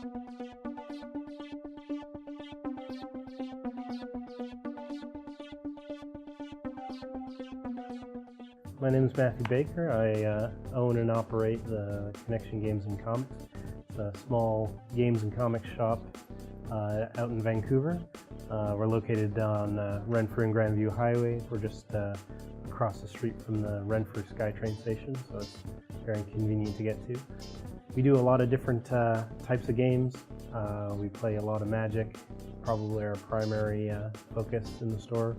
My name is Matthew Baker. I own and operate the Connection Games and Comics. It's a small games and comics shop out in Vancouver. We're located on Renfrew and Grandview Highway. We're just across the street from the Renfrew SkyTrain station, so it's very convenient to get to. We do a lot of different types of games. We play a lot of Magic, probably our primary focus in the store.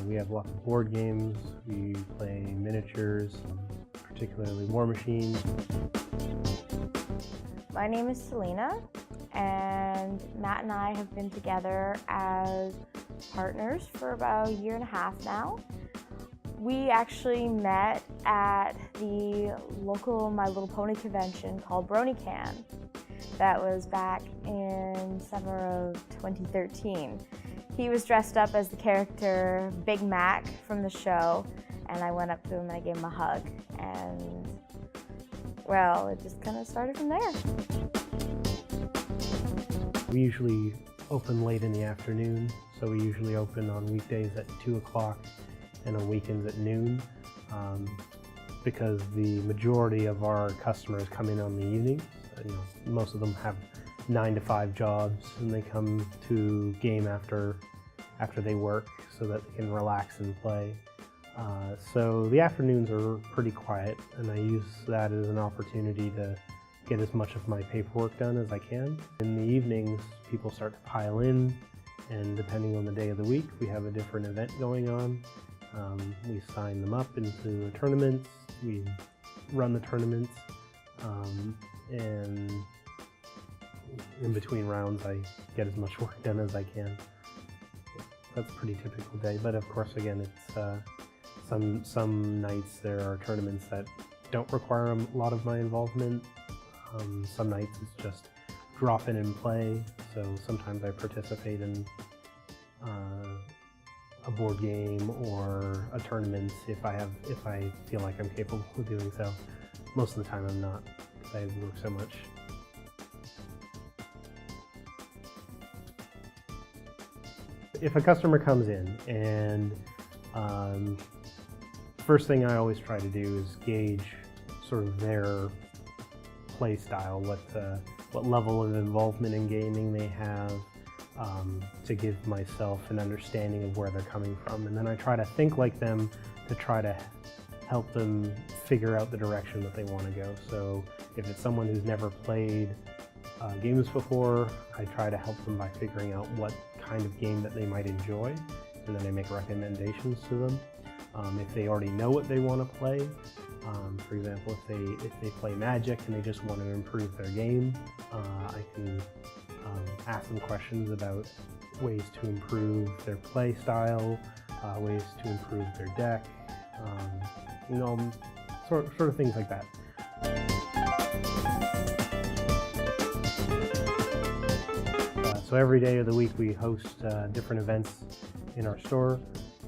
We have lots of board games. We play miniatures, particularly War Machine. My name is Selena, and Matt and I have been together as partners for about a year and a half now. We actually met at the local My Little Pony convention called BronyCon. That was back in summer of 2013. He was dressed up as the character Big Mac from the show, and I went up to him and I gave him a hug, and well, it just kind of started from there. We usually open late in the afternoon, so we usually open on weekdays at 2 o'clock and on weekends at noon, because the majority of our customers come in on the evenings. Most of them have 9 to 5 jobs, and they come to game after they work so that they can relax and play. So the afternoons are pretty quiet, and I use that as an opportunity to get as much of my paperwork done as I can. In the evenings, people start to pile in, and depending on the day of the week, we have a different event going on. We sign them up into the tournaments, we run the tournaments, and in between rounds I get as much work done as I can. That's a pretty typical day, but of course again it's some nights there are tournaments that don't require a lot of my involvement. Some nights it's just drop in and play, so sometimes I participate in a board game or a tournament if I feel like I'm capable of doing so. Most of the time I'm not, because I work so much. If a customer comes in and first thing I always try to do is gauge sort of their play style, what level of involvement in gaming they have, to give myself an understanding of where they're coming from. And then I try to think like them to try to help them figure out the direction that they want to go. So if it's someone who's never played games before, I try to help them by figuring out what kind of game that they might enjoy, and then I make recommendations to them. If they already know what they want to play, for example, if they play Magic and they just want to improve their game, I can ask them questions about ways to improve their play style, ways to improve their deck, sort of things like that. So every day of the week we host different events in our store,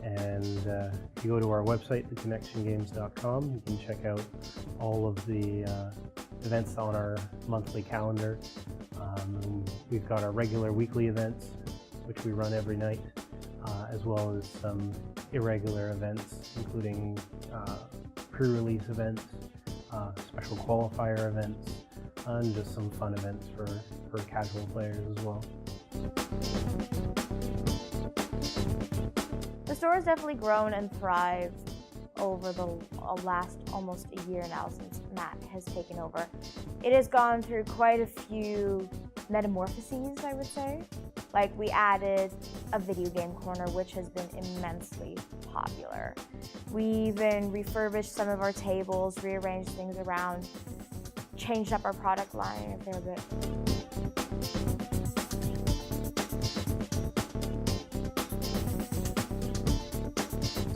and if you go to our website, theconnectiongames.com, you can check out all of the events on our monthly calendar. We've got our regular weekly events, which we run every night, as well as some irregular events, including pre-release events, special qualifier events, and just some fun events for casual players as well. The store has definitely grown and thrived over the last almost a year now since Matt has taken over. It has gone through quite a few metamorphoses, I would say. Like, we added a video game corner, which has been immensely popular. We even refurbished some of our tables, rearranged things around, changed up our product line a fair bit.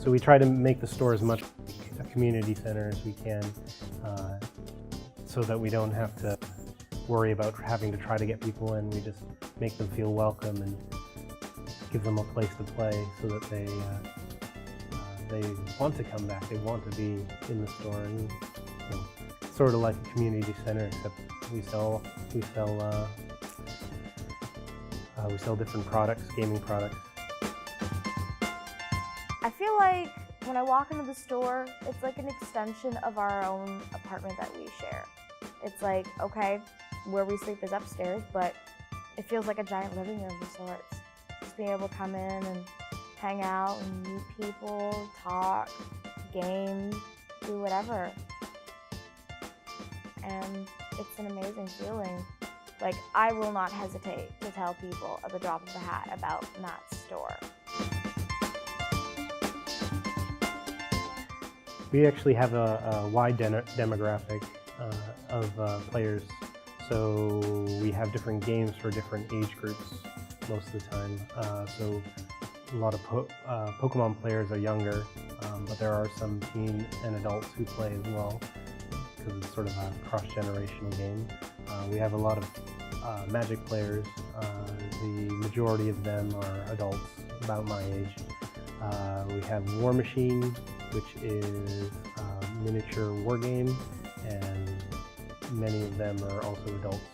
So we try to make the store as much a community center as we can, so that we don't have to worry about having to try to get people in. We just make them feel welcome and give them a place to play so that they want to come back, they want to be in the store. And, sort of like a community center, except we sell We sell different products, gaming products. I feel like when I walk into the store, it's like an extension of our own apartment that we share. It's like, okay, where we sleep is upstairs, but it feels like a giant living room of sorts. Just being able to come in and hang out and meet people, talk, game, do whatever. And it's an amazing feeling. Like, I will not hesitate to tell people at the drop of a hat about Matt's store. We actually have a wide demographic of players. So we have different games for different age groups most of the time. So a lot of Pokemon players are younger, but there are some teen and adults who play as well, because it's sort of a cross-generational game. We have a lot of Magic players. The majority of them are adults, about my age. We have War Machine, which is a miniature war game, and many of them are also adults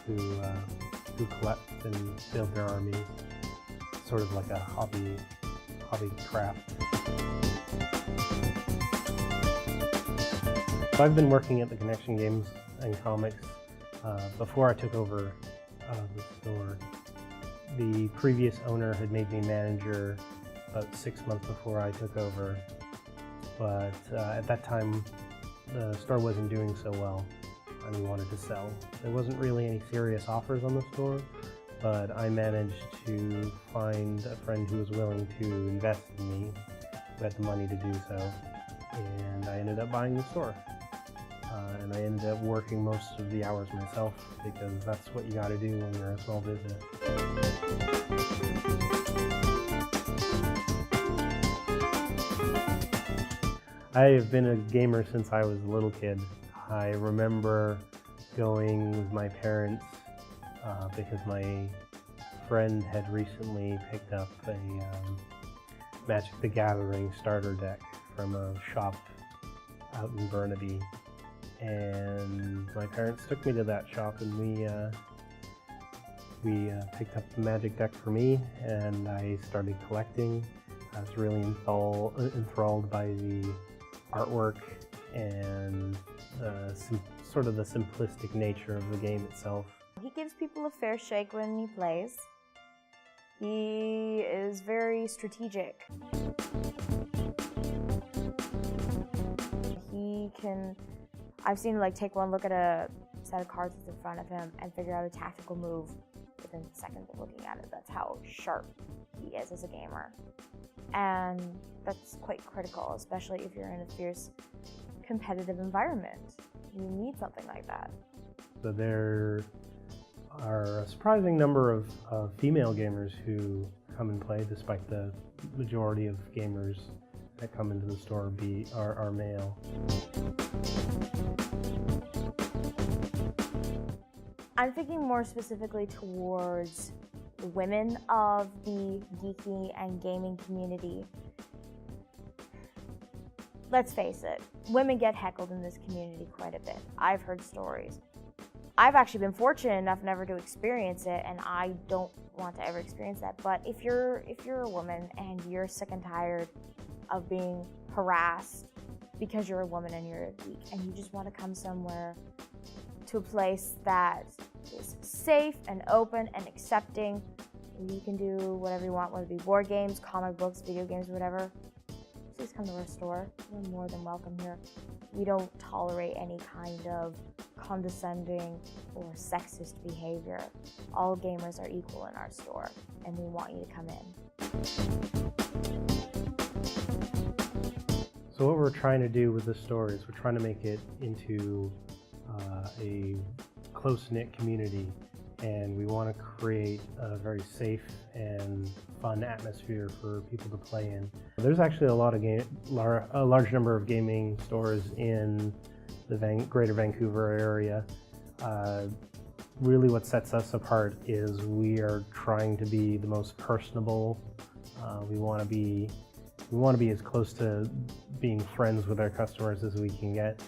who collect and build their armies. Sort of like a hobby craft. So I've been working at the Connection Games and Comics before I took over the store. The previous owner had made me manager about 6 months before I took over, but at that time the store wasn't doing so well and we wanted to sell. There wasn't really any serious offers on the store, but I managed to find a friend who was willing to invest in me, who had the money to do so, and I ended up buying the store. And I ended up working most of the hours myself, because that's what you gotta do when you're a small business. I have been a gamer since I was a little kid. I remember going with my parents because my friend had recently picked up a Magic the Gathering starter deck from a shop out in Burnaby. And my parents took me to that shop, and we picked up the Magic deck for me, and I started collecting. I was really enthralled by the artwork and sort of the simplistic nature of the game itself. He gives people a fair shake when he plays. He is very strategic. I've seen him take one look at a set of cards that's in front of him and figure out a tactical move within seconds of looking at it. That's how sharp he is as a gamer. And that's quite critical, especially if you're in a fierce competitive environment. You need something like that. So there are a surprising number of female gamers who come and play, despite the majority of gamers that come into the store are male. I'm thinking more specifically towards the women of the geeky and gaming community. Let's face it, women get heckled in this community quite a bit. I've heard stories. I've actually been fortunate enough never to experience it, and I don't want to ever experience that. But if you're a woman and you're sick and tired of being harassed because you're a woman and you're a geek, and you just want to come somewhere to a place that is safe and open and accepting, you can do whatever you want, whether it be board games, comic books, video games, whatever, please come to our store. You're more than welcome here. We don't tolerate any kind of condescending or sexist behavior. All gamers are equal in our store, and we want you to come in. So what we're trying to do with the store is we're trying to make it into a close-knit community, and we want to create a very safe and fun atmosphere for people to play in. There's actually a large number of gaming stores in the greater Vancouver area. Really what sets us apart is we are trying to be the most personable. We want to be as close to being friends with our customers as we can get.